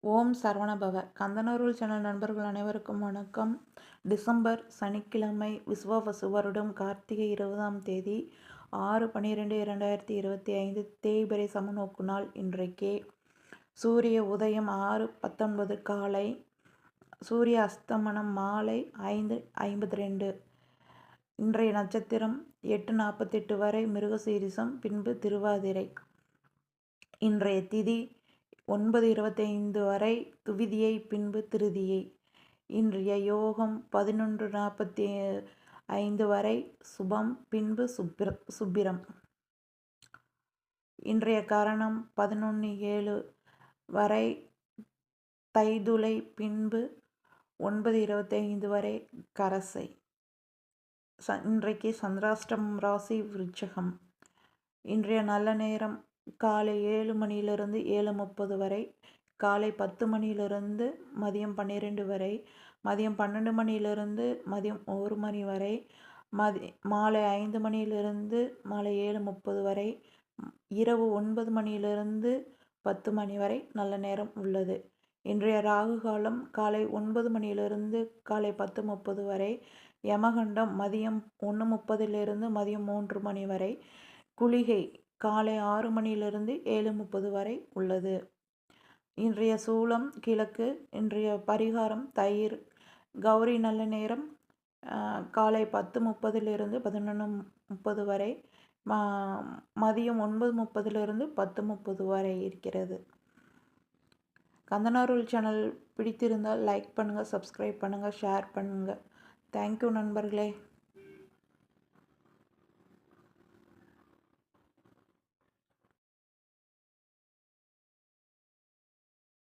ஓம் Saravanabhava. கந்தனருள் channel நண்பர்கள் அனைவருக்கும் வணக்கம். டிசம்பர் சனிக்கிழமை விசுவாவசு வருடம் கார்த்திகை 20ஆம் தேதி 6/12/2025 தேய்பிறை சமநோக்கு நாள் இன்றைக்கே. சூரிய உதயம் 6:19 காலை. சூரிய அஸ்தமனம் மாலை 5:52. இன்றைய நட்சத்திரம் 8:48 வரை மிருகசீரிசம், பின்பு திருவாதிரை. இன்றைய திதி 9:25 வரை துவிதியை, பின்பு திருதியை. இன்றைய யோகம் 11:45 வரை சுபம், பின்பு சுப்பிரம். இன்றைய கரணம் 11:07 வரை தைதுளை, பின்பு 9:25 வரை கரசை. இன்றைக்கு சந்திராஷ்டமம் ராசி விருச்சகம். இன்றைய நல்ல நேரம் காலை 7 மணியிலிருந்து 7:30 வரை, காலை 10 மணியிலிருந்து மதியம் 12 வரை, மதியம் 12 மணியிலிருந்து மதியம் 1 மணி வரை, மாலை 5 மணியிலிருந்து மாலை 7:30 வரை, இரவு 9 மணியிலிருந்து 10 மணி வரை நல்ல நேரம் உள்ளது. இன்றைய ராகு காலம் காலை 9 மணியிலிருந்து காலை 10:30 வரை, யமகண்டம் மதியம் 1:30 மதியம் 3 மணி வரை, குளிகை காலை 6 மணியிலிருந்து 7:30 வரை உள்ளது. இன்றைய சூலம் கிழக்கு. இன்றைய பரிகாரம் தயிர். கௌரி நல்ல நேரம் காலை 10:30 11:30 வரை, மதியம் 9:30 10:30 வரை இருக்கிறது. கந்தனருள் சேனல் பிடித்திருந்தால் லைக் பண்ணுங்கள், சப்ஸ்கிரைப் பண்ணுங்கள், ஷேர் பண்ணுங்கள். தேங்க்யூ நண்பர்களே.